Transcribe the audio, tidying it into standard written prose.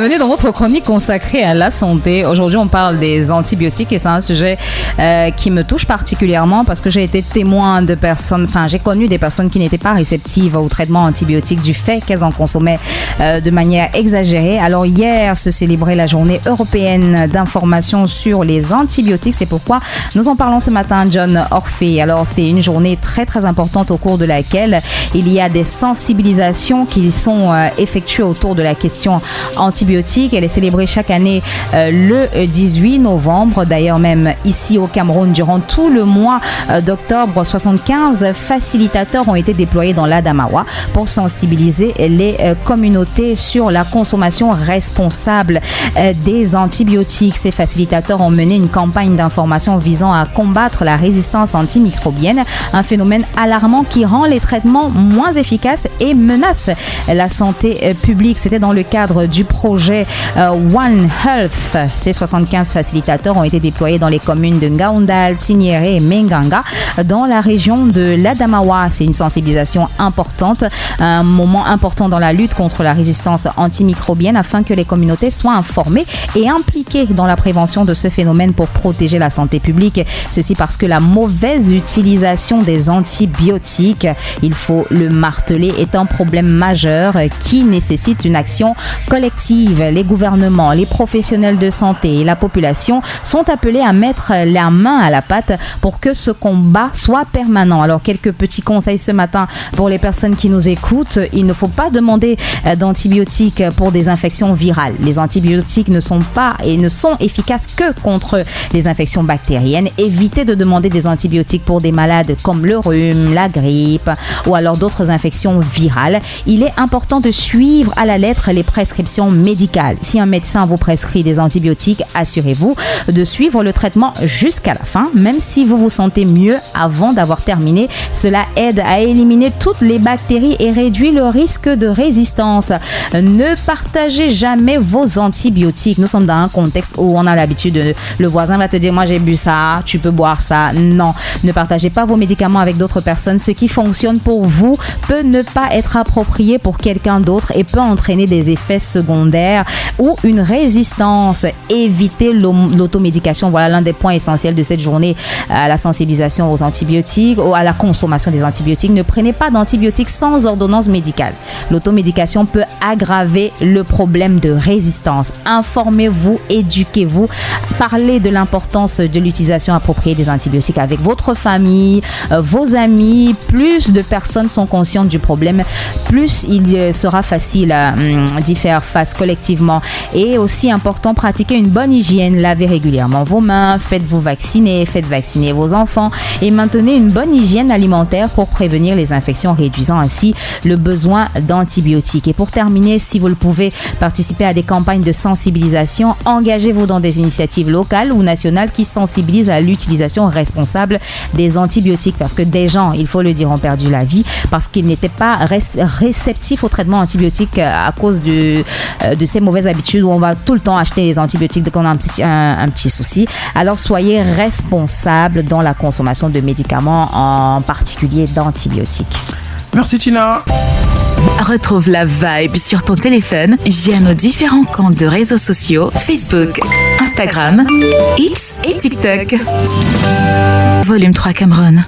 bienvenue dans votre chronique consacrée à la santé. Aujourd'hui, on parle des antibiotiques et c'est un sujet qui me touche particulièrement parce que j'ai été témoin de personnes, j'ai connu des personnes qui n'étaient pas réceptives au traitement antibiotique du fait qu'elles en consommaient de manière exagérée. Alors hier se célébrait la journée européenne d'information sur les antibiotiques. C'est pourquoi nous en parlons ce matin, John Orphée. Alors c'est une journée très très importante au cours de laquelle il y a des sensibilisations qui sont effectuées autour de la question antibiotique. Elle est célébrée chaque année le 18 novembre. D'ailleurs, même ici au Cameroun, durant tout le mois d'octobre, 75 facilitateurs ont été déployés dans l'Adamawa pour sensibiliser les communautés sur la consommation responsable des antibiotiques. Ces facilitateurs ont mené une campagne d'information visant à combattre la résistance antimicrobienne, un phénomène alarmant qui rend les traitements moins efficaces et menace la santé publique. C'était dans le cadre du projet One Health. Ces 75 facilitateurs ont été déployés dans les communes de Ngaoundal, Tiniéré et Menganga dans la région de l'Adamawa. C'est une sensibilisation importante, un moment important dans la lutte contre la résistance antimicrobienne afin que les communautés soient informées et impliquées dans la prévention de ce phénomène pour protéger la santé publique. Ceci parce que la mauvaise utilisation des antibiotiques, il faut le marteler, est un problème majeur qui nécessite une action collective. Les gouvernements, les professionnels de santé et la population sont appelés à mettre la main à la pâte pour que ce combat soit permanent. Alors, quelques petits conseils ce matin pour les personnes qui nous écoutent. Il ne faut pas demander d'antibiotiques pour des infections virales. Les antibiotiques ne sont efficaces que contre les infections bactériennes. Évitez de demander des antibiotiques pour des malades comme le rhume, la grippe ou alors d'autres infections virales. Il est important de suivre à la lettre les prescriptions médicales. Si un médecin vous prescrit des antibiotiques, assurez-vous de suivre le traitement jusqu'à la fin, même si vous vous sentez mieux avant d'avoir terminé. Cela aide à éliminer toutes les bactéries et réduit le risque de résistance. Ne partagez jamais vos antibiotiques. Nous sommes dans un contexte où on a l'habitude le voisin va te dire moi j'ai bu ça, tu peux boire ça. Non, ne partagez pas vos médicaments avec d'autres personnes. Ce qui fonctionne pour vous peut ne pas être approprié pour quelqu'un d'autre et peut entraîner des effets secondaires ou une résistance. Évitez l'automédication. Voilà l'un des points essentiels de cette journée à la sensibilisation aux antibiotiques ou à la consommation des antibiotiques. Ne prenez pas d'antibiotiques sans ordonnance médicale. L'automédication peut aggraver le problème de résistance. Informez-vous, éduquez-vous, parlez de l'importance de l'utilisation appropriée des antibiotiques avec votre famille, vos amis. Plus de personnes sont conscientes du problème, plus il sera facile d'y faire face collectivement. Et aussi important, pratiquer une bonne hygiène, lavez régulièrement vos mains, faites-vous vacciner, faites vacciner vos enfants et maintenez une bonne hygiène alimentaire pour prévenir les infections, réduisant ainsi le besoin d'antibiotiques. Et pour terminer, si vous le pouvez, participez à des campagnes de sensibilisation, engagez-vous dans des initiatives locales ou nationales qui sensibilisent à l'utilisation responsable des antibiotiques parce que des gens, il faut le dire, ont perdu la vie parce qu'ils n'étaient pas réceptifs au traitement antibiotique à cause de ces mauvaises habitudes où on va tout le temps acheter les antibiotiques dès qu'on a un petit souci. Alors soyez responsables dans la consommation de médicaments, en particulier d'antibiotiques. Merci Tina. Retrouve la vibe sur ton téléphone via nos différents comptes de réseaux sociaux Facebook, Instagram, X et TikTok. Volume 3 Cameroun.